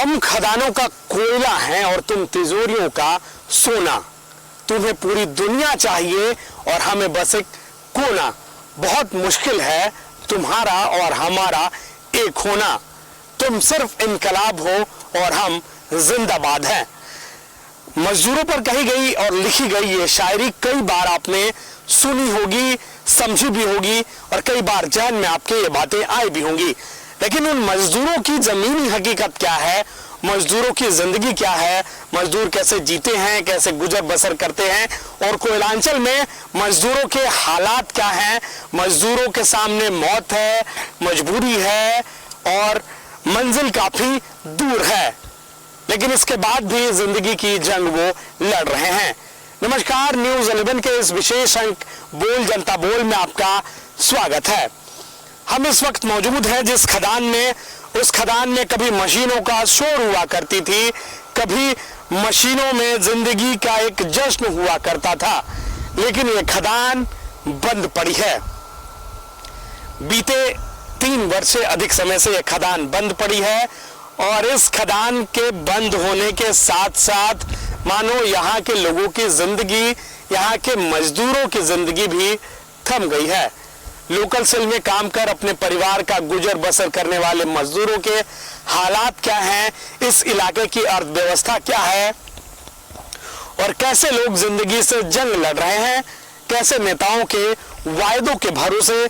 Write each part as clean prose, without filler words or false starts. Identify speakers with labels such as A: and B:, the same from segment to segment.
A: हम खदानों का कोयला हैं और तुम तिजोरियों का सोना। तुम्हें पूरी दुनिया चाहिए और हमें बस एक कोना। बहुत मुश्किल है तुम्हारा और हमारा एक होना। तुम सिर्फ इनकलाब हो और हम जिंदाबाद हैं। मजदूरों पर कही गई और लिखी गई ये शायरी कई बार आपने सुनी होगी, समझी भी होगी और कई बार जहन में आपके ये बातें आई भी होंगी। लेकिन उन मजदूरों की जमीनी हकीकत क्या है, मजदूरों की जिंदगी क्या है, मजदूर कैसे जीते हैं, कैसे गुजर बसर करते हैं और कोयलांचल में मजदूरों के हालात क्या हैं। मजदूरों के सामने मौत है, मजबूरी है और मंजिल काफी दूर है, लेकिन इसके बाद भी जिंदगी की जंग वो लड़ रहे हैं। नमस्कार, न्यूज़ 11 के इस विशेष अंक बोल जनता बोल में आपका स्वागत है। हम इस वक्त मौजूद हैं जिस खदान में, उस खदान में कभी मशीनों का शोर हुआ करती थी, कभी मशीनों में जिंदगी का एक जश्न हुआ करता था, लेकिन ये खदान बंद पड़ी है। बीते 3 वर्ष से अधिक समय से यह खदान बंद पड़ी है और इस खदान के बंद होने के साथ साथ मानो यहाँ के लोगों की जिंदगी, यहाँ के मजदूरों की जिंदगी भी थम गई है। लोकल सेल में काम कर अपने परिवार का गुजर बसर करने वाले मजदूरों के हालात क्या हैं, इस इलाके की अर्थव्यवस्था क्या है और कैसे लोग जिंदगी से जंग लड़ रहे हैं, कैसे नेताओं के वायदों के भरोसे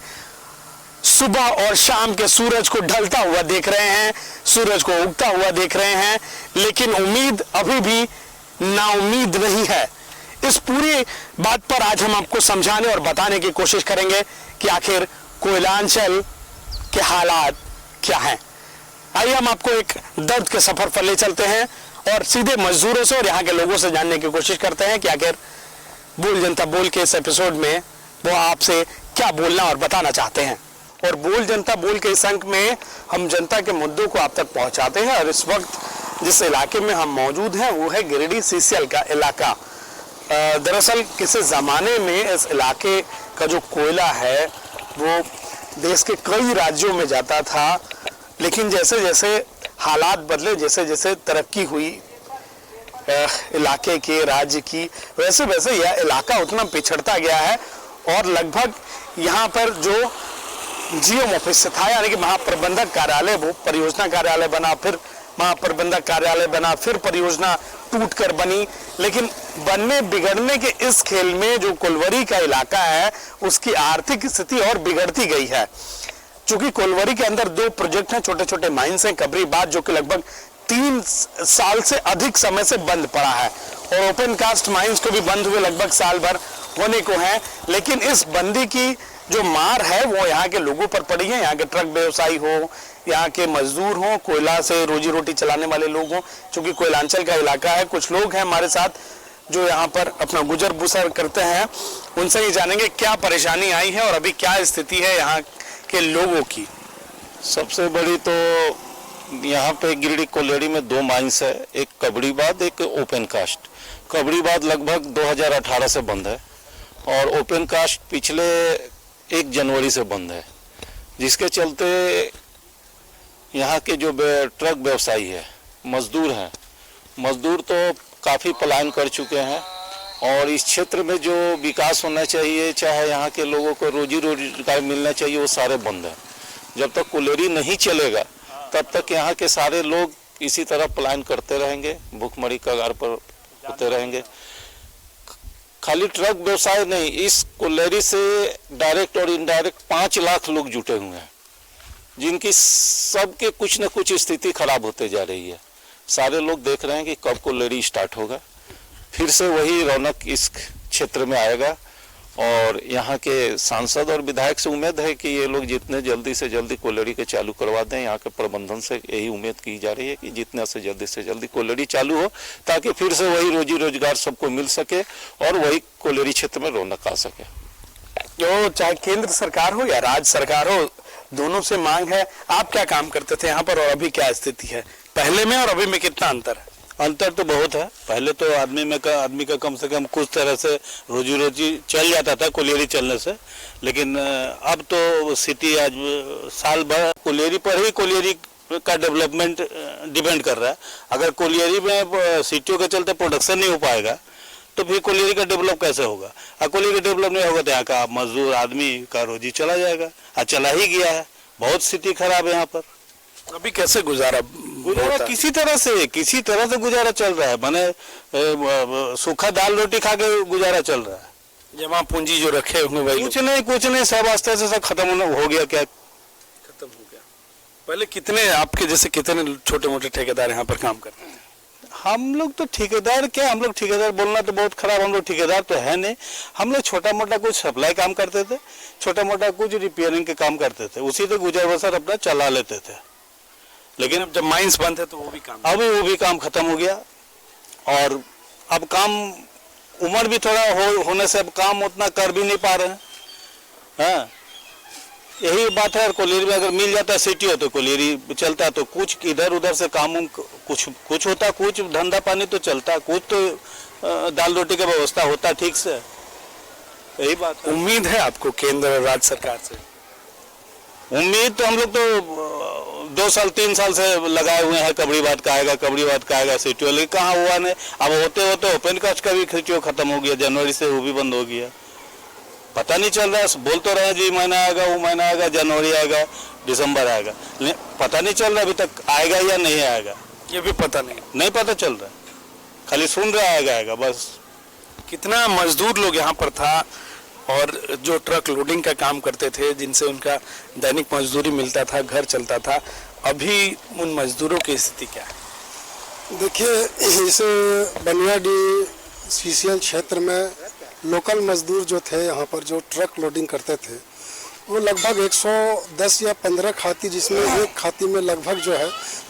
A: सुबह और शाम के सूरज को ढलता हुआ देख रहे हैं, सूरज को उगता हुआ देख रहे हैं, लेकिन उम्मीद अभी भी नाउम्मीद नहीं है। इस पूरी बात पर आज हम आपको समझाने और बताने की कोशिश करेंगे कि आखिर कोयलांचल के हालात क्या हैं। आइए हम आपको एक दर्द के सफर पर ले चलते हैं और सीधे मजदूरों से और यहाँ के लोगों से जानने की कोशिश करते हैं कि आखिर बोल जनता बोल के इस एपिसोड में वो आपसे क्या बोलना और बताना चाहते हैं। और बोल जनता बोल के इस अंक में हम जनता के मुद्दों को आप तक पहुंचाते हैं और इस वक्त जिस इलाके में हम मौजूद हैं वो है गिरिडीह सीसीएल का इलाका। दरअसल किसी ज़माने में इस इलाके का जो कोयला है वो देश के कई राज्यों में जाता था, लेकिन जैसे जैसे हालात बदले, जैसे जैसे तरक्की हुई इलाके के राज्य की, वैसे वैसे यह इलाका उतना पिछड़ता गया है और लगभग यहाँ पर जो जीएम ऑफिस था यानी कि महाप्रबंधक कार्यालय, वो परियोजना कार्यालय बना, फिर महाप्रबंधक कार्यालय बना, फिर परियोजना टूटकर बनी। लेकिन बनने बिगड़ने के इस खेल में जो कोलवरी का इलाका है उसकी आर्थिक स्थिति और बिगड़ती गई है। चूंकि कोलवरी के अंदर 2 प्रोजेक्ट हैं, छोटे छोटे माइंस हैं, कबरीबाद जो कि लगभग 3 साल से अधिक समय से बंद पड़ा है और ओपन कास्ट माइंस को भी बंद हुए लगभग साल भर होने को है। लेकिन इस बंदी की जो मार है वो यहाँ के लोगों पर पड़ी है। यहाँ के ट्रक व्यवसायी हो, यहाँ के मजदूर हो, कोयला से रोजी रोटी चलाने वाले लोग हों, क्योंकि कोयलांचल का इलाका है। कुछ लोग हैं हमारे साथ जो यहाँ पर अपना गुजर बसर करते हैं, उनसे ही जानेंगे क्या परेशानी आई है और अभी क्या स्थिति है यहाँ के लोगों की।
B: सबसे बड़ी तो यहाँ पे गिरिडीह कोल्हेड़ी में 2 माइंस है, एक कबरीबाद, एक ओपन कास्ट। कबरीबाद लगभग 2018 से बंद है और ओपन कास्ट पिछले 1 जनवरी से बंद है, जिसके चलते यहाँ के जो ट्रक व्यवसायी है, मजदूर हैं, मजदूर तो काफ़ी पलायन कर चुके हैं और इस क्षेत्र में जो विकास होना चाहिए, चाहे यहाँ के लोगों को रोजी रोजगार मिलना चाहिए, वो सारे बंद हैं। जब तक कोल्हेड़ी नहीं चलेगा तब तक यहाँ के सारे लोग इसी तरह पलायन करते रहेंगे, भूखमरी कगार पर होते रहेंगे। खाली ट्रक व्यवसाय नहीं, इस कोल्हेड़ी से डायरेक्ट और इनडायरेक्ट 5 लाख लोग जुटे हुए हैं, जिनकी सबके कुछ न कुछ स्थिति खराब होते जा रही है। सारे लोग देख रहे हैं कि कब कोल्हेड़ी स्टार्ट होगा, फिर से वही रौनक इस क्षेत्र में आएगा और यहाँ के सांसद और विधायक से उम्मीद है कि ये लोग जितने जल्दी से जल्दी कोल्हेड़ी के चालू करवा दें। यहाँ के प्रबंधन से यही उम्मीद की जा रही है कि जितना से जल्दी कोल्हेड़ी चालू हो, ताकि फिर से वही रोजी रोजगार सबको मिल सके और वही कोल्हेड़ी क्षेत्र में रौनक आ सके।
A: जो चाहे केंद्र सरकार हो या राज्य सरकार हो, दोनों से मांग है। आप क्या काम करते थे यहाँ पर और अभी क्या स्थिति है, पहले में और अभी में कितना अंतर है?
C: अंतर तो बहुत है। पहले तो आदमी का कम से कम कुछ तरह से रोजी चल जाता था कोल्हेड़ी चलने से, लेकिन अब तो सिटी आज साल भर कोल्हेड़ी पर ही कोल्हेड़ी का डेवलपमेंट डिपेंड कर रहा है। अगर कोलियरी में सिटियों के चलते प्रोडक्शन नहीं हो पाएगा तो फिर कोलियरी का डेवलप कैसे होगा? और कोलियरी का डेवलप नहीं होगा तो यहाँ का मजदूर आदमी का रोजी चला जाएगा, और चला ही गया है। बहुत स्थिति खराब है यहाँ पर।
A: अभी कैसे गुजारा
C: किसी तरह से गुजारा चल रहा है। मैंने सूखा दाल रोटी खा के गुजारा चल रहा है।
A: जमा पूंजी जो रखे होंगे वही
C: कुछ नहीं, सब आस्ते से सब खत्म हो गया। क्या
A: खत्म हो गया? पहले कितने आपके जैसे कितने छोटे मोटे ठेकेदार यहाँ पर काम करते हैं?
C: हम लोग तो ठेकेदार क्या, हम लोग ठेकेदार बोलना तो बहुत खराब, हम लोग ठेकेदार तो है नहीं। हम लोग छोटा मोटा कुछ सप्लाई काम करते थे, छोटा मोटा कुछ रिपेयरिंग के काम करते थे, उसी से गुजर बसर अपना चला लेते थे।
A: लेकिन अब जब माइंस बंद है तो वो भी काम
C: खत्म हो गया। और अब काम उम्र भी थोड़ा होने से अब काम उतना कर भी नहीं पा रहे हैं। हाँ, यही बात है। कोलियरी में अगर मिल जाता सीटीओ तो कोलियरी चलता, तो कुछ इधर उधर से काम कुछ होता, कुछ धंधा पानी तो चलता, कुछ तो दाल रोटी का व्यवस्था होता ठीक से। यही बात है।
A: उम्मीद है आपको केंद्र और राज्य सरकार से?
C: उम्मीद तो हम लोग तो 2 साल 3 साल से लगाए हुए हैं, कबड़ी बात का आएगा सीटीओ, लेकिन कहाँ हुआ नहीं। अब होते ओपन कास्ट का भी सीटीओ खत्म हो गया, जनवरी से वो भी बंद हो गया। पता नहीं चल रहा है, बोल तो रहे जी महीना आएगा, वो महीना आएगा, जनवरी आएगा, दिसंबर आएगा, लेकिन पता नहीं चल रहा अभी तक आएगा या नहीं आएगा।
A: ये भी पता नहीं
C: पता चल रहा, खाली सुन रहा आएगा बस।
A: कितना मजदूर लोग यहाँ पर था और जो ट्रक लोडिंग का काम करते थे, जिनसे उनका दैनिक मजदूरी मिलता था, घर चलता था, अभी उन मजदूरों की स्थिति क्या है?
D: देखिए, इस बनियाडी सीसीएल क्षेत्र में लोकल मजदूर जो थे यहाँ पर जो ट्रक लोडिंग करते थे, वो लगभग 110 या 15 खाती, जिसमें एक खाती में लगभग जो है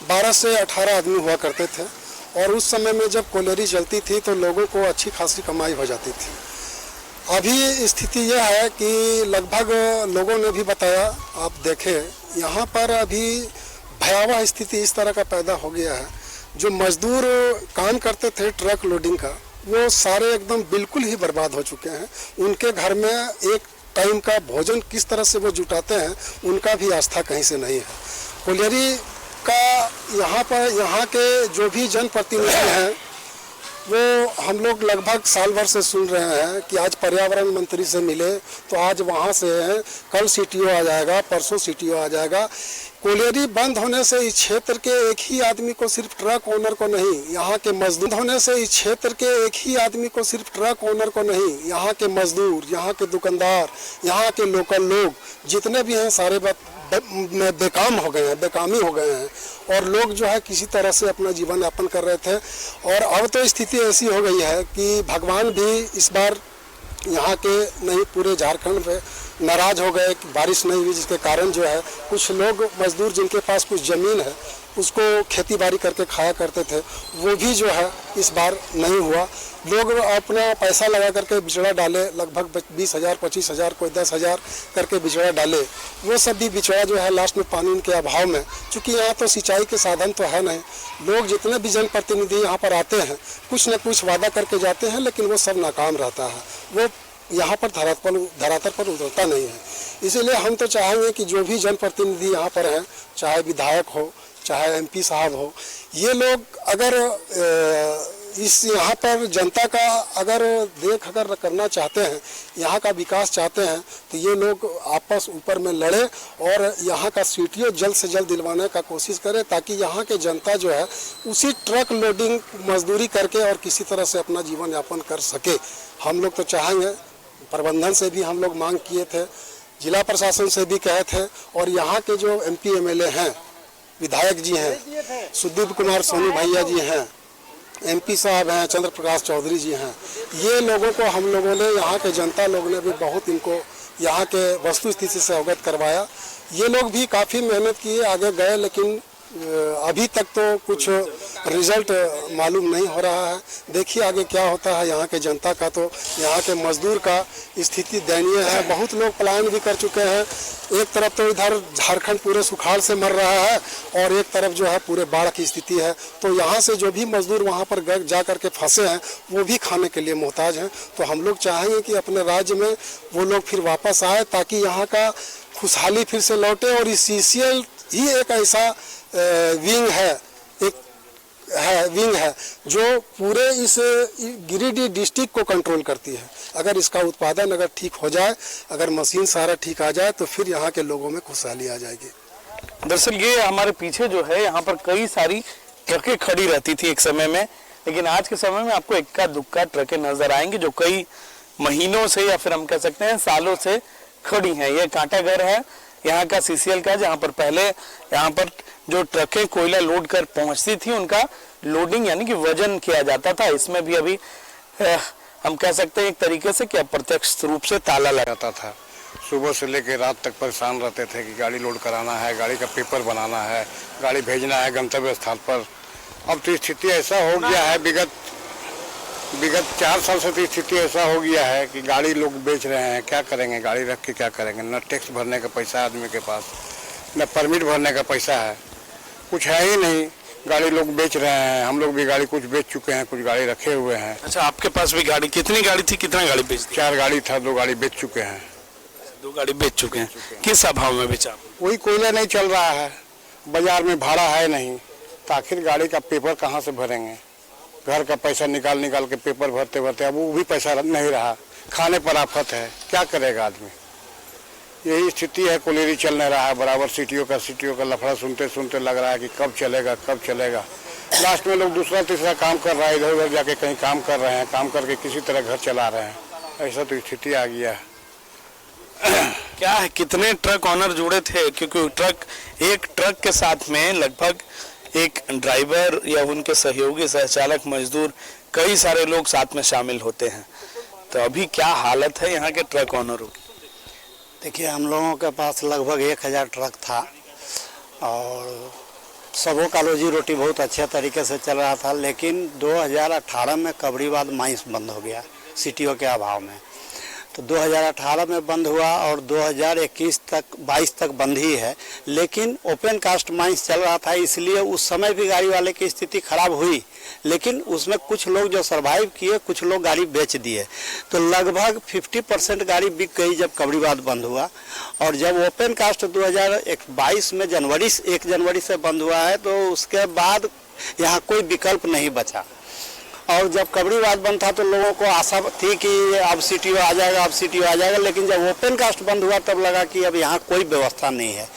D: 12 से 18 आदमी हुआ करते थे। और उस समय में जब कोलियरी चलती थी तो लोगों को अच्छी खासी कमाई हो जाती थी। अभी स्थिति यह है कि लगभग लोगों ने भी बताया, आप देखें यहाँ पर अभी भयावह स्थिति इस तरह का पैदा हो गया है। जो मजदूर काम करते थे ट्रक लोडिंग का, वो सारे एकदम बिल्कुल ही बर्बाद हो चुके हैं। उनके घर में एक टाइम का भोजन किस तरह से वो जुटाते हैं, उनका भी आस्था कहीं से नहीं है। कोलियरी का यहाँ के जो भी जनप्रतिनिधि हैं, वो हम लोग लगभग साल भर से सुन रहे हैं कि आज पर्यावरण मंत्री से मिले तो आज वहाँ से हैं, कल सीटीओ आ जाएगा, परसों सीटीओ आ जाएगा। कोलियरी बंद होने से इस क्षेत्र के एक ही आदमी को, सिर्फ ट्रक ओनर को नहीं, यहाँ के मजदूर होने से इस क्षेत्र के एक ही आदमी को, सिर्फ ट्रक ओनर को नहीं, यहाँ के मजदूर, यहाँ के दुकानदार, यहाँ के लोकल लोग जितने भी हैं सारे बेकामी हो गए हैं। और लोग जो है किसी तरह से अपना जीवन यापन कर रहे थे। और अब तो स्थिति ऐसी हो गई है कि भगवान भी इस बार यहाँ के नहीं, पूरे झारखंड में नाराज हो गए कि बारिश नहीं हुई, जिसके कारण जो है कुछ लोग मजदूर जिनके पास कुछ ज़मीन है उसको खेती बाड़ी करके खाया करते थे, वो भी जो है इस बार नहीं हुआ। लोग अपना पैसा लगा करके बिचड़ा डाले, लगभग 20,000 25,000 कोई 10,000 करके बिचड़ा डाले। वो सब भी बिचड़ा जो है लास्ट में पानी के अभाव में, चूँकि यहाँ तो सिंचाई के साधन तो है नहीं, लोग जितने भी जनप्रतिनिधि यहाँ पर आते हैं कुछ न कुछ वादा करके जाते हैं, लेकिन वो सब नाकाम रहता है। वो यहाँ पर धरातल पर उतरता नहीं है। इसीलिए हम तो चाहेंगे कि जो भी जनप्रतिनिधि यहाँ पर हैं, चाहे विधायक हो, चाहे एमपी साहब हो, ये लोग अगर इस यहाँ पर जनता का अगर करना चाहते हैं, यहाँ का विकास चाहते हैं, तो ये लोग आपस ऊपर में लड़े और यहाँ का सीटीओ जल्द से जल्द दिलवाने का कोशिश करें, ताकि यहाँ के जनता जो है उसी ट्रक लोडिंग मजदूरी करके और किसी तरह से अपना जीवन यापन कर सके। हम लोग तो चाहेंगे, प्रबंधन से भी हम लोग मांग किए थे, जिला प्रशासन से भी कहे थे, और यहाँ के जो एमपी एमएलए हैं, विधायक जी हैं, सुदीप कुमार सोनी भैया जी हैं, एमपी साहब हैं, चंद्र प्रकाश चौधरी जी हैं, ये लोगों को हम लोगों ने, यहाँ के जनता लोग ने भी बहुत इनको यहाँ के वस्तु स्थिति से अवगत करवाया। ये लोग भी काफ़ी मेहनत किए, आगे गए, लेकिन अभी तक तो कुछ रिजल्ट मालूम नहीं हो रहा है। देखिए आगे क्या होता है। यहाँ के जनता का तो, यहाँ के मजदूर का स्थिति दयनीय है। बहुत लोग पलायन भी कर चुके हैं। एक तरफ तो इधर झारखंड पूरे सुखाड़ से मर रहा है और एक तरफ जो है पूरे बाढ़ की स्थिति है। तो यहाँ से जो भी मजदूर वहाँ पर जा कर के फंसे हैं वो भी खाने के लिए मोहताज हैं। तो हम लोग चाहेंगे कि अपने राज्य में वो लोग फिर वापस आए, ताकि यहाँ का खुशहाली फिर से लौटे और इस सीसीएल ही एक ऐसा विंग है जो पूरे इस गिरिडीह डिस्ट्रिक्ट को कंट्रोल करती है। अगर इसका उत्पादन अगर ठीक हो जाए, अगर मशीन सारा ठीक आ जाए तो फिर यहाँ के लोगों में खुशहाली आ जाएगी।
A: दरअसल ये हमारे पीछे जो है यहाँ पर कई सारी ट्रकें खड़ी रहती थी एक समय में, लेकिन आज के समय में आपको इक्का दुक्का ट्रकें नजर आएंगी जो कई महीनों से या फिर हम कह सकते हैं सालों से खड़ी हैं। ये कांटाघर है यहाँ का सीसीएल का, जहाँ पर पहले यहाँ पर जो ट्रकें कोयला लोड कर पहुंचती थी उनका लोडिंग यानी कि वजन किया जाता था। इसमें भी अभी हम कह सकते हैं एक तरीके से कि अप्रत्यक्ष रूप से ताला लगाता था।
E: सुबह से लेकर रात तक परेशान रहते थे कि गाड़ी लोड कराना है, गाड़ी का पेपर बनाना है, गाड़ी भेजना है गंतव्य स्थान पर। अब तो स्थिति ऐसा हो गया है, विगत 4 साल से तो स्थिति ऐसा हो गया है कि गाड़ी लोग बेच रहे हैं। क्या करेंगे, गाड़ी रख के क्या करेंगे? न टैक्स भरने का पैसा है आदमी के पास, न परमिट भरने का पैसा है, कुछ है ही नहीं। गाड़ी लोग बेच रहे हैं, हम लोग भी गाड़ी कुछ बेच चुके हैं, कुछ गाड़ी रखे हुए हैं।
A: अच्छा, आपके पास भी गाड़ी, कितनी गाड़ी थी, कितना गाड़ी बेच दी?
E: 4 गाड़ी था, 2 गाड़ी बेच चुके हैं।
A: 2 गाड़ी बेच चुके हैं। किस अभाव में बेचा?
E: वही कोयला नहीं चल रहा है, बाजार में भाड़ा है नहीं, तो आखिर गाड़ी का पेपर कहाँ से भरेंगे? घर का पैसा निकाल के पेपर भरते भरते अब वो भी पैसा नहीं रहा, खाने पर आफत है, क्या करेगा आदमी? यही स्थिति है, कोलेरी चल नहीं रहा है बराबर। सीटीओ का लफड़ा सुनते सुनते लग रहा है कि कब चलेगा। लास्ट में लोग दूसरा तीसरा काम कर रहा है, इधर उधर जाके कहीं काम कर रहे हैं, काम करके किसी तरह घर चला रहे हैं। ऐसा तो स्थिति आ गया है।
A: क्या है, कितने ट्रक ऑनर जुड़े थे? क्योंकि एक ट्रक के साथ में लगभग एक ड्राइवर या उनके सहयोगी, सहचालक, मजदूर, कई सारे लोग साथ में शामिल होते हैं। तो अभी क्या हालत है यहाँ के ट्रक ऑनरों की?
F: देखिए, हम लोगों के पास लगभग 1000 ट्रक था और सबों का रोजी रोटी बहुत अच्छे तरीके से चल रहा था। लेकिन 2018 में कबरीबाद माइंस बंद हो गया सीटीओ के अभाव में। तो 2018 में बंद हुआ और 2022 तक बंद ही है। लेकिन ओपन कास्ट माइंस चल रहा था, इसलिए उस समय भी गाड़ी वाले की स्थिति खराब हुई। लेकिन उसमें कुछ लोग जो सरवाइव किए, कुछ लोग गाड़ी बेच दिए। तो लगभग 50% गाड़ी बिक गई जब कबरीबाद बंद हुआ। और जब ओपन कास्ट 2022 में 1 जनवरी से बंद हुआ है, तो उसके बाद यहाँ कोई विकल्प नहीं बचा। और जब कबरीबाद बंद था तो लोगों को आशा थी कि अब सीटीओ आ जाएगा, लेकिन जब ओपन कास्ट बंद हुआ तब लगा कि अब यहाँ कोई व्यवस्था नहीं है।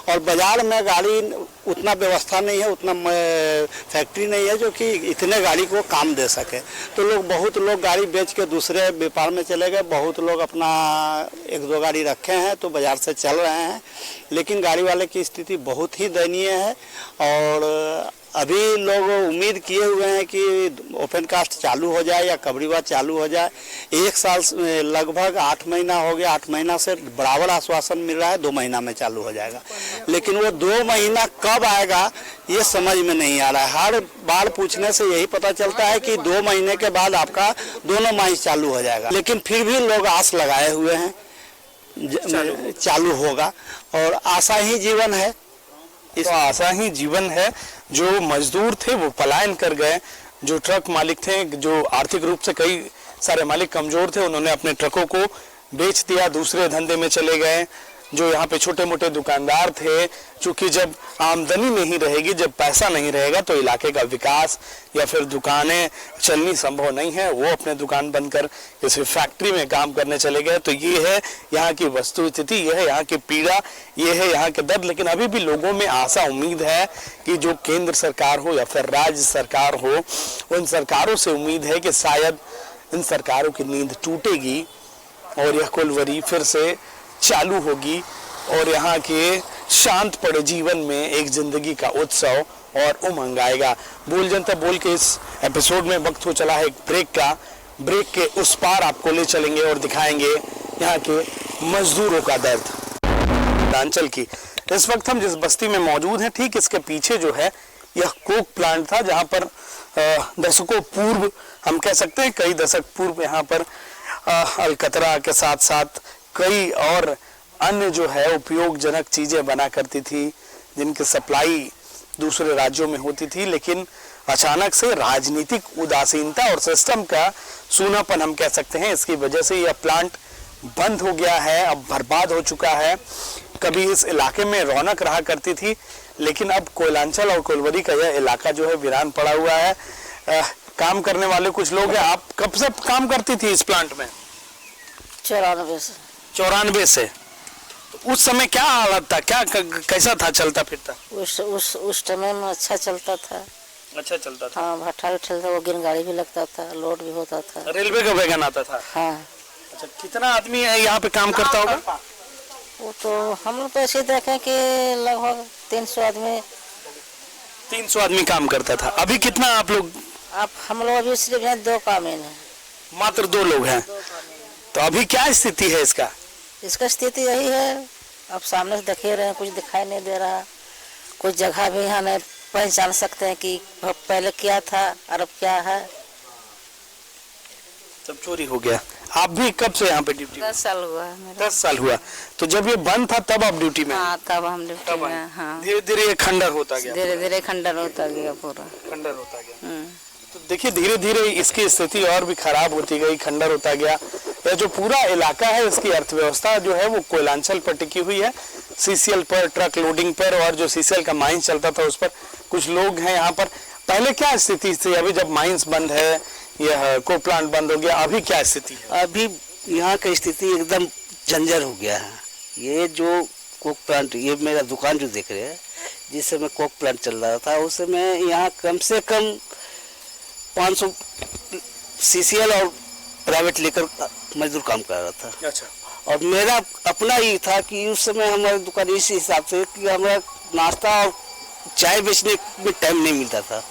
F: और बाजार में गाड़ी उतना व्यवस्था नहीं है, उतना फैक्ट्री नहीं है जो कि इतने गाड़ी को काम दे सके। तो बहुत लोग गाड़ी बेच के दूसरे व्यापार में चले गए। बहुत लोग अपना 1-2 गाड़ी रखे हैं तो बाजार से चल रहे हैं। लेकिन गाड़ी वाले की स्थिति बहुत ही दयनीय है। और अभी लोग उम्मीद किए हुए हैं कि ओपन कास्ट चालू हो जाए या कबरीबाद चालू हो जाए। 1 साल लगभग 8 महीना हो गया, 8 महीना से बराबर आश्वासन मिल रहा है 2 महीना में चालू हो जाएगा। लेकिन वो 2 महीना कब आएगा ये समझ में नहीं आ रहा है। हर बार पूछने से यही पता चलता है कि 2 महीने के बाद आपका दोनों माइंस चालू हो जाएगा। लेकिन फिर भी लोग आस लगाए हुए हैं चालू होगा, और आशा ही जीवन है।
A: तो आशा ही जीवन है। जो मजदूर थे वो पलायन कर गए, जो ट्रक मालिक थे, जो आर्थिक रूप से कई सारे मालिक कमजोर थे, उन्होंने अपने ट्रकों को बेच दिया, दूसरे धंधे में चले गए। जो यहाँ पे छोटे मोटे दुकानदार थे, चूंकि जब आमदनी नहीं रहेगी, जब पैसा नहीं रहेगा तो इलाके का विकास या फिर दुकानें चलनी संभव नहीं है। वो अपने दुकान बंद कर किसी फैक्ट्री में काम करने चले गए। तो ये है यहाँ की वस्तु स्थिति, ये है यहाँ की पीड़ा, ये है यहाँ के दर्द। लेकिन अभी भी लोगों में आशा उम्मीद है कि जो केंद्र सरकार हो या फिर राज्य सरकार हो, उन सरकारों से उम्मीद है कि शायद इन सरकारों की नींद टूटेगी और यह कुलवरी फिर से चालू होगी और यहाँ के शांत पड़े जीवन में एक जिंदगी का उत्सव और उमंग आएगा। बोल जनता बोल के इस एपिसोड में वक्त हो चला है एक ब्रेक का। ब्रेक के उस पार आपको ले चलेंगे और दिखाएंगे यहाँ के मजदूरों का दर्द। पूर्वांचल की इस वक्त हम जिस बस्ती में मौजूद हैं, ठीक इसके पीछे जो है यह कोक प्लांट था, जहाँ पर दशकों पूर्व, हम कह सकते हैं कई दशक पूर्व, यहाँ पर अलकतरा के साथ साथ कई और अन्य जो है उपयोगजनक चीजें बना करती थी, जिनकी सप्लाई दूसरे राज्यों में होती थी। लेकिन अचानक से राजनीतिक उदासीनता और सिस्टम का सूनापन, हम कह सकते हैं, इसकी वजह से यह प्लांट बंद हो गया है, अब बर्बाद हो चुका है। कभी इस इलाके में रौनक रहा करती थी, लेकिन अब कोयलांचल और कोलवरी का यह इलाका जो है वीरान पड़ा हुआ है। काम करने वाले कुछ लोग हैं। आप कब से काम करती थी इस प्लांट में?
G: 94 से।
A: 94 से। उस समय क्या हालत था, क्या कैसा था, चलता फिरता?
G: उस समय में अच्छा चलता था।
A: अच्छा चलता था।
G: हाँ, भट्ठा भी चलता, वैगन गाड़ी भी लगता था, लोड भी होता था।
A: रेलवे का वैगन आता था?
G: हाँ।
A: अच्छा, कितना आदमी है यहाँ पे काम करता होगा?
G: वो तो हम लोग तो ऐसे देखे कि लगभग 300 आदमी।
A: 300 आदमी काम करता था। अभी कितना आप लोग?
G: अब हम लोग अभी सिर्फ यहाँ 2 कामीन है।
A: मात्र 2 लोग हैं। तो अभी क्या स्थिति है इसका?
G: इसका स्थिति यही है, अब सामने से देखे रहे हैं, कुछ दिखाई नहीं दे रहा। कुछ जगह भी यहाँ नहीं पहचान सकते हैं कि पहले क्या था और अब क्या है।
A: सब चोरी हो गया। आप भी कब से यहाँ पे ड्यूटी?
G: 10 साल हुआ है मेरा।
A: 10 साल हुआ। तो जब ये बंद था तब आप ड्यूटी में?
G: हाँ, तब हम ड्यूटी में। हाँ,
A: धीरे धीरे ये खंडर होता गया।
G: धीरे धीरे खंडर होता गया पूरा।
A: खंडर होता गया। तो देखिए धीरे धीरे इसकी स्थिति और भी खराब होती गई, खंडर होता गया। यह जो पूरा इलाका है इसकी अर्थव्यवस्था जो है वो कोयलांचल पर टिकी हुई है, सीसीएल पर, ट्रक लोडिंग पर, और जो सीसीएल का माइंस चलता था उस पर। कुछ लोग हैं यहाँ पर। पहले क्या स्थिति थी? अभी जब माइंस बंद है, यह को प्लांट बंद हो गया, अभी क्या स्थिति है?
H: अभी यहाँ की स्थिति एकदम जंजर हो गया है। ये जो कोक प्लांट, ये मेरा दुकान जो देख रहे हैं, जिस समय कोक प्लांट चल रहा था उस समय यहाँ कम से कम 500 सीसीएल और प्राइवेट लेकर मजदूर काम कर रहा था।
A: अच्छा।
H: और मेरा अपना ही था कि उस समय हमारी दुकान इस हिसाब से कि हमारा नाश्ता और चाय बेचने में टाइम नहीं मिलता था।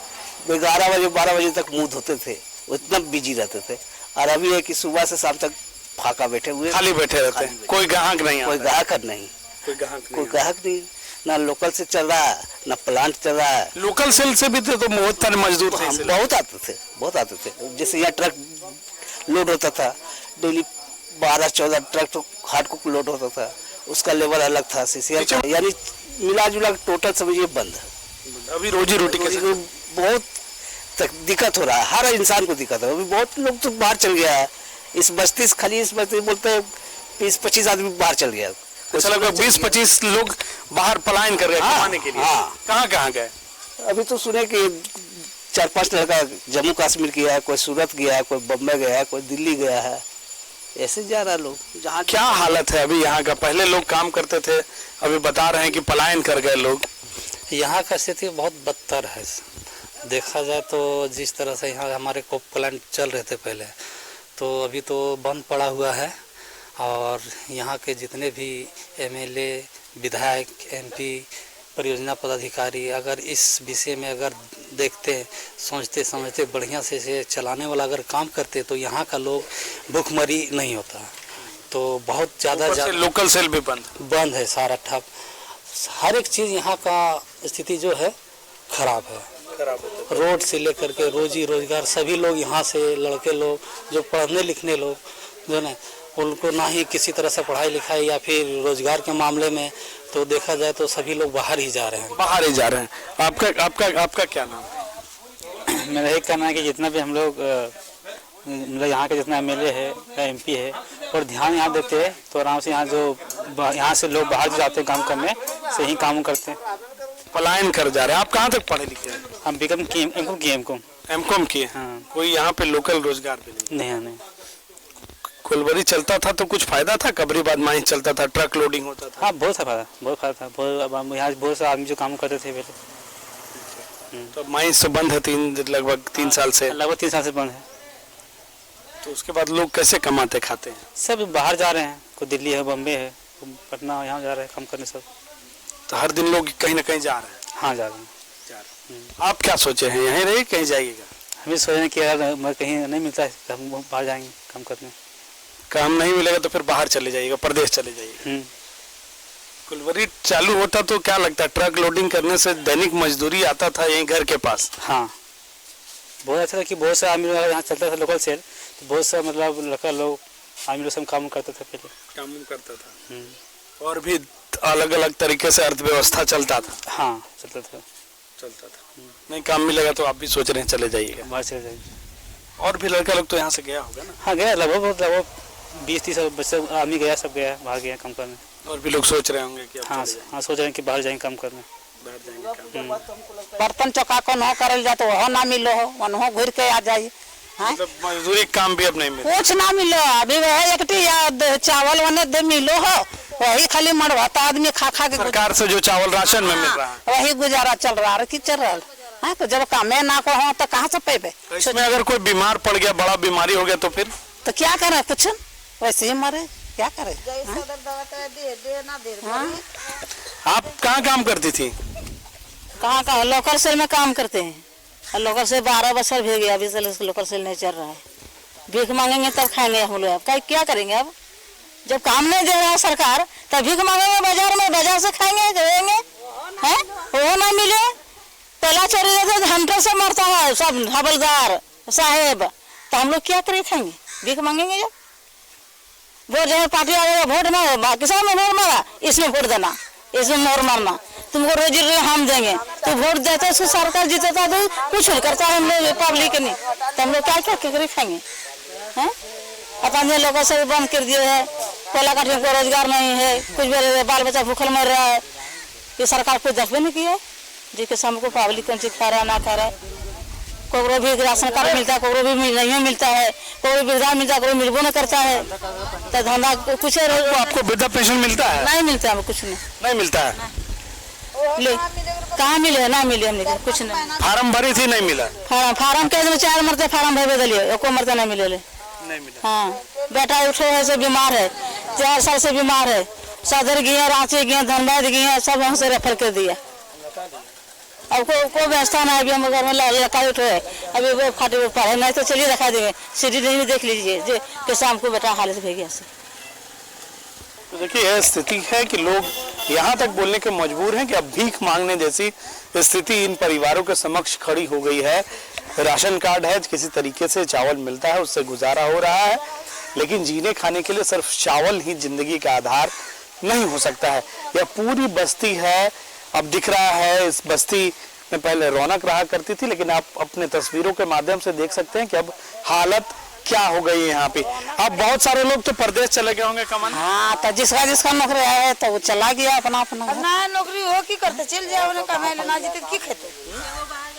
H: 11 बजे 12 बजे तक मुंह धोते थे, उतना बिजी रहते थे। और अभी है कि सुबह से शाम तक फाका बैठे हुए,
A: खाली बैठे रहते हैं, कोई ग्राहक नहीं आता।
H: कोई ग्राहक नहीं, कोई ग्राहक नहीं, ना लोकल से चल रहा है ना प्लांट चल रहा है।
A: लोकल सेल से भी तो बहुत सारे मजदूर थे।
H: हम बहुत आते थे। जैसे यहाँ ट्रक लोड होता था, डेली 12-14 ट्रक तो हार्ड को लोड होता था, उसका लेवल अलग था। सीसीएल का यानी मिला जुला टोटल समझिए बंद।
A: अभी रोजी रोटी
H: बहुत दिक्कत हो रहा है, हर इंसान को दिक्कत है। अभी बहुत लोग तो बाहर चल गया है। इस बस्ती खाली इस बस्ती बोलते हैं 20-25 आदमी बाहर चल गया।
A: 20-25 लोग बाहर पलायन कर रहे हैं कमाने के लिए।
H: हाँ।
A: कहाँ गए?
H: अभी तो सुने कि 4-5 लड़का जम्मू कश्मीर गया है, कोई सूरत गया है, कोई बम्बई गया है, कोई दिल्ली गया है, ऐसे जा रहा लोग।
A: जहाँ क्या हालत है अभी यहाँ का? पहले लोग काम करते थे, अभी बता रहे हैं कि पलायन कर गए लोग।
I: यहाँ का स्थिति बहुत बदतर है। देखा जाए तो जिस तरह से यहाँ हमारे कोक प्लांट चल रहे थे पहले, तो अभी तो बंद पड़ा हुआ है। और यहाँ के जितने भी एमएलए, विधायक, एमपी, परियोजना पदाधिकारी अगर इस विषय में अगर देखते, सोचते समझते, बढ़िया से इसे चलाने वाला अगर काम करते तो यहाँ का लोग भूखमरी नहीं होता। तो बहुत ज़्यादा
A: लोकल सेल भी बंद
I: है, सारा ठप। हर एक चीज़ यहाँ का स्थिति जो है खराब है। रोड से लेकर के रोजी रोजगार, सभी लोग यहाँ से लड़के लोग जो पढ़ने लिखने लोग जो ना, उनको ना ही किसी तरह से पढ़ाई लिखाई या फिर रोजगार के मामले में तो देखा जाए तो सभी लोग बाहर ही जा रहे हैं। आपका क्या नाम है?
J: मेरा एक कहना है कि जितना भी हम लोग मतलब यहाँ के जितना एमएलए है या एमपी है और ध्यान यहाँ देते हैं तो आराम से यहाँ से लोग बाहर जाते हैं काम करने, से ही काम करते हैं।
A: पलायन कर जा रहे हैं। आप कहाँ तक पढ़े लिखे हैं?
J: हम बीकॉम किए,
A: एमकॉम किए।
J: हाँ।
A: कोई यहाँ पे लोकल रोजगार भी
J: नहीं।
A: कोलवरी चलता था तो कुछ फायदा था? कबरी बाद माइंस चलता था, ट्रक लोडिंग होता था।
J: हाँ, बहुत फायदा था। यहाँ बहुत से आदमी जो काम करते थे पहले।
A: तो माइंस तो बंद है लगभग 3 साल से।
J: लगभग 3 साल से बंद है।
A: तो उसके बाद लोग कैसे कमाते खाते हैं?
J: सब बाहर जा रहे हैं, कोई दिल्ली है, बम्बे है, पटना, यहाँ जा रहे हैं काम करने सब।
A: तो हर दिन लोग कहीं ना कहीं जा रहे हैं?
J: हाँ, जा रहे हैं।
A: आप क्या सोचे हैं, यहीं रहे कहीं जाइएगा?
J: हमें सोच रहे हैं कि अगर कहीं नहीं मिलता है तो हम बाहर जाएंगे काम करने।
A: काम नहीं मिलेगा तो फिर बाहर चले जाइएगा, प्रदेश चले जाइएगा। कोलवरी चालू होता तो क्या लगता है, ट्रक लोडिंग करने से दैनिक मजदूरी आता था यहीं घर के पास?
J: हाँ, बहुत अच्छा था कि बहुत से आदमी यहाँ चलता था लोकल सेल, तो बहुत सा मतलब लड़का लोग आदमी लोग काम करते थे पहले।
A: काम करता था और भी अलग अलग तरीके से अर्थव्यवस्था चलता था।
J: हाँ, चलता था।
A: नहीं काम मिलेगा तो आप भी सोच रहे हैं चले जाइएगा?
J: बाहर चले जाएंगे।
A: और भी लड़का लोग तो यहाँ से गया होगा ना?
J: हाँ, गया लगभग 20-30 बच्चे आदमी गया, सब गया बाहर गया काम करने।
A: और भी लोग सोच रहे होंगे कि
J: हाँ हाँ, सोच रहे हैं कि बाहर जाएंगे काम करने।
G: बर्तन चौका को न करल जाए तो वह ना मिलो हो, वनहो घूर के आ जाए।
A: मतलब मजदूरी काम भी अब नहीं मिल
G: कुछ ना मिलो, अभी वह एकटी या चावल वने दे मिलो हो, वही खाली मरवाता आदमी खा खा के
A: सरकार से जो चावल राशन में मिल रहा है
G: वही गुजारा चल रहा है कि चल रहा है। तो जब कामे ना को हो तो कहाँ से पेबे।
A: इसमें अगर कोई बीमार पड़ गया, बड़ा बीमारी हो गया तो फिर
G: तो क्या करे, कुछ वैसे ही मरे, क्या करे।
A: आप कहाँ काम करती थी?
G: कहाँ लोकल सेल में काम करते हैं। लोकल सेल 12 बरस भी गया, अभी से लोकल सेल नहीं चल रहा है। भीख मांगेंगे तब खाएंगे हम लोग, अब क्या करेंगे। अब जब काम नहीं दे रहा है सरकार तब भीख मांगेंगे बाजार में, बाजार से खाएंगे देंगे हैं, वो ना मिले। पहला चोरी तो घंटे से मरता है सब हवलदार साहेब, तो हम लोग क्या करें, खाएंगे भीख मांगेंगे। जब वोट जब पार्टी आ वोट ना किसान में वोट मारा, इसमें वोट देना, इसमें मोर मारना, तुमको रोजी हम देंगे। तो वोट देते उसको सरकार जीतता तो कुछ नहीं करता है हम लोग पब्लिक नहीं, तो हम लोग क्या क्या कर खाएंगे हैं। अपने लोगों से भी बंद कर दिए है, कोयला काटने को रोजगार नहीं है, कुछ भी बाल बच्चा भूखल मर रहा है। ये सरकार कोई देखबे नहीं किया जी कि हमको पब्लिक कौन चीज खा रहा है ना खा रहा है। कोई भी राशन कार्ड मिलता है, कोई भी नहीं मिलता है, कोई वृद्धा मिलता है, कोई मिलबो नहीं करता है। तो धंधा कुछ
A: आपको वृद्धा पेंशन मिलता है?
G: नहीं मिलता है, कुछ
A: नहीं मिलता है।
G: ले कहाँ मिले, ना मिले हमने कुछ नहीं।
A: फार्म भरी थी, नहीं मिला।
G: फार्म के 4 मरते फार्म भर दिए, एको मरते नहीं मिले। हाँ, बेटा उठे है से बीमार है, 4 साल से बीमार है, सदर गए, रांची गए, धनबाद गए, सब वहाँ से रेफर कर दिया। अब कोई व्यवस्था नहीं, अभी हम घर में लड़का उठे है, अभी वो फाटे पढ़े नहीं तो चलिए दिखा देंगे, सिटी नहीं देख लीजिए जी कि शाम को बेटा हालत भेज गया।
A: तो देखिए यह स्थिति है कि लोग यहाँ तक बोलने के मजबूर हैं कि अब भीख मांगने जैसी स्थिति इन परिवारों के समक्ष खड़ी हो गई है। राशन कार्ड है, किसी तरीके से चावल मिलता है, उससे गुजारा हो रहा है, लेकिन जीने खाने के लिए सिर्फ चावल ही जिंदगी का आधार नहीं हो सकता है। यह पूरी बस्ती है, अब दिख रहा है। इस बस्ती में पहले रौनक रहा करती थी, लेकिन आप अपने तस्वीरों के माध्यम से देख सकते हैं कि अब हालत क्या हो गई है यहाँ पे। अब बहुत सारे लोग तो परदेश चले गए होंगे कमाने।
G: हाँ, तो जिसका नौकरी है तो वो चला गया अपना
K: ना नौकरी हो की करते चल जाओ ना कमाए ना जीते की खेते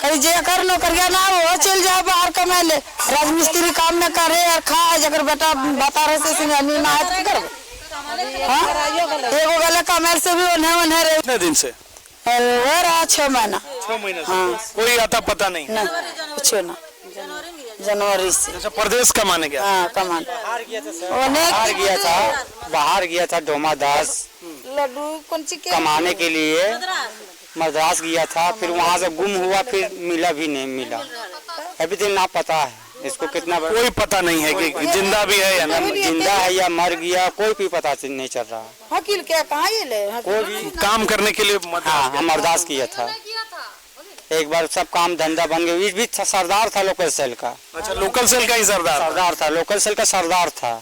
G: कहीं जे कर नौकरिया ना वो चल जाओ बाहर कमाए ले, राजमिस्त्री काम में करे और खाए। अगर बेटा बता रहे से ना है तो कर एगो गले कमाए से भी उन्हें रहे।
A: कितने दिन से?
G: वो रहा 6 महीना।
A: 6 महीने से? हाँ। कोई आता पता नहीं?
G: नहीं, कुछ ना, जनवरी से।
A: अच्छा, परदेश कमाने गया?
G: हाँ, कमाने
F: बाहर गया था डोमादास
K: लड्डू कौन सी
F: कमाने के लिए, मद्रास गया था, फिर वहाँ से गुम हुआ, फिर मिला भी नहीं मिला। अभी तक ना पता है इसको कितना,
A: कोई पता नहीं है कि जिंदा भी है या नहीं,
F: जिंदा है या मर गया, कोई भी पता नहीं चल रहा।
K: वकील क्या कहाँ ये ले
F: कोई
A: काम करने के लिए
F: मद्रास किया था। एक बार सब काम धंधा बन गया, भी सरदार था लोकल सेल का।
A: अच्छा, लोकल सेल का ही सरदार
F: था, लोकल सेल का सरदार था।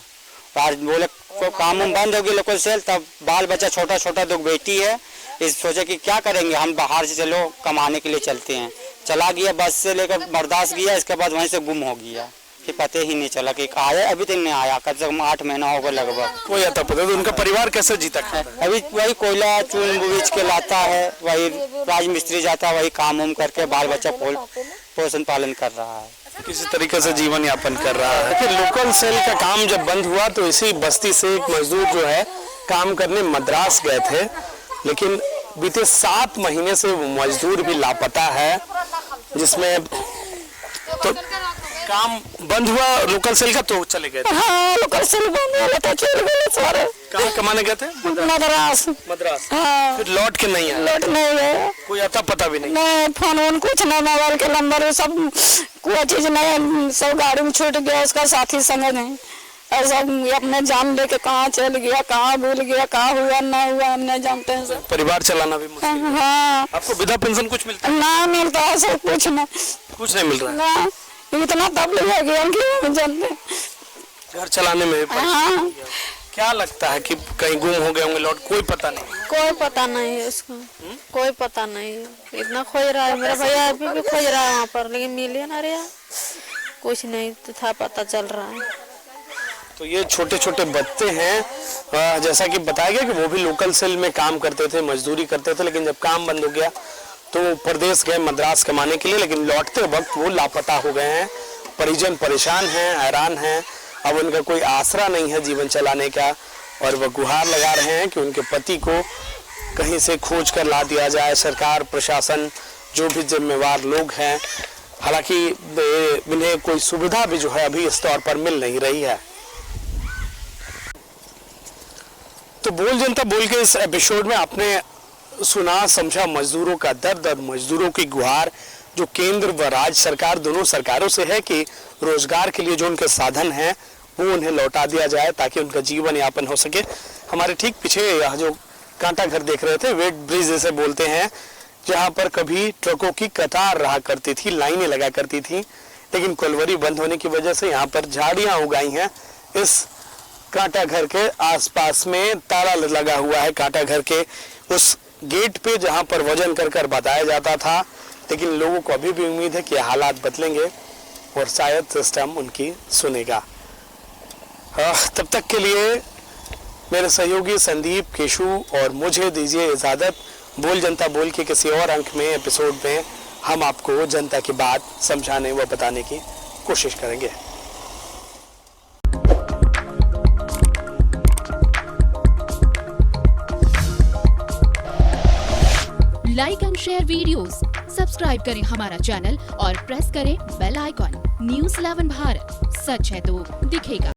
F: आज बोले काम बंद हो गया लोकल सेल, तब बाल बच्चा छोटा छोटा 2 बेटी है, इस सोचे कि क्या करेंगे, हम बाहर से चलो कमाने के लिए चलते हैं। चला गया, बस से लेकर मर्दास गया, इसके बाद वहीं से गुम हो गया, फिर पता ही नहीं चला कि आया, अभी तक नहीं आया। कम से कम 8 महीना हो गया लगभग।
A: कोई आता पता तो उनका परिवार कैसे जीता?
F: अभी वही कोयला चून बीच के लाता है, वही राजमिस्त्री जाता है, वही काम उम करके बाल बच्चा पोषण पालन कर रहा है,
A: किसी तरीके से जीवन यापन कर रहा है। देखिए, लोकल सेल का काम जब बंद हुआ तो इसी बस्ती से एक मजदूर जो है काम करने मद्रास गए थे, लेकिन बीते 7 महीने से वो मजदूर भी लापता है, जिसमें तो काम बंद हुआ लोकल सेल का तो चले गए थे।
G: हाँ, लोकल सेल बंद हुआ तो चले गए सारे।
A: कहाँ कमाने गए थे?
G: मद्रास।
A: मद्रास।
G: हाँ।
A: फिर लौट के नहीं आए?
G: लौट नहीं गए।
A: कोई आता पता भी नहीं?
G: नहीं, फोन कुछ नहीं, मोबाइल के नंबर सब कोई चीज नहीं, सब गाड़ी में छूट गया, उसका साथी संग नहीं, और सब अपने जान लेके कहाँ चल गया, कहाँ भूल गया, कहाँ हुआ ना हुआ हम नहीं जानते हैं। सब
A: परिवार चलाना भी मुश्किल है।
G: हाँ।
A: आपको वृद्धा पेंशन कुछ मिलता है?
G: ना मिलता है, सब कुछ नहीं,
A: कुछ नहीं मिल रहा है
G: ना, इतना तकलीफ हो गया कि जानते
A: घर चलाने में।
G: हाँ।
A: क्या लगता है कि कहीं गुम हो गए होंगे, लौट कोई पता नहीं?
K: कोई पता नहीं है उसको, कोई पता नहीं है, इतना खोज रहा है मेरा भैया, अभी भी खोज रहा है वहाँ पर, लेकिन मिले ना रहा, कुछ नहीं था पता चल रहा है।
A: तो ये छोटे छोटे बच्चे हैं जैसा कि बताया गया कि वो भी लोकल सेल में काम करते थे, मजदूरी करते थे, लेकिन जब काम बंद हो गया तो वो प्रदेश गए मद्रास कमाने के लिए, लेकिन लौटते वक्त वो लापता हो गए हैं। परिजन परेशान हैं, हैरान हैं, अब उनका कोई आसरा नहीं है जीवन चलाने का, और वह गुहार लगा रहे हैं कि उनके पति को कहीं से खोज कर ला दिया जाए। सरकार, प्रशासन, जो भी जिम्मेवार लोग हैं, हालांकि इन्हें कोई सुविधा भी जो है अभी इस तौर पर मिल नहीं रही है। तो बोल जनता बोल के इस एपिसोड में आपने सुना, समझा मजदूरों का दर्द और मजदूरों की गुहार, जो केंद्र व राज्य सरकार दोनों सरकारों से है कि रोजगार के लिए जो उनके साधन हैं वो उन्हें लौटा दिया जाए ताकि उनका जीवन यापन हो सके। हमारे ठीक पीछे यह जो कांटा घर देख रहे थे, वेट ब्रिज जैसे बोलते हैं, जहां पर कभी ट्रकों की कतार रहा करती थी, लाइनें लगा करती थी, लेकिन कोलवरी बंद होने की वजह से यहाँ पर झाड़ियां उगाई हैं। इस कांटा घर के आसपास में ताला लगा हुआ है, कांटा घर के उस गेट पे जहां पर वजन कर कर बताया जाता था, लेकिन लोगों को अभी भी उम्मीद है कि हालात बदलेंगे और शायद सिस्टम उनकी सुनेगा। तब तक के लिए मेरे सहयोगी संदीप, केशु और मुझे दीजिए इजाजत। बोल जनता बोल के किसी और अंक में, एपिसोड में हम आपको जनता की बात समझाने व बताने की कोशिश करेंगे।
L: Like and share videos, subscribe करें हमारा चैनल और प्रेस करें बेल आइकॉन। न्यूज़ 11 भारत, सच है तो दिखेगा।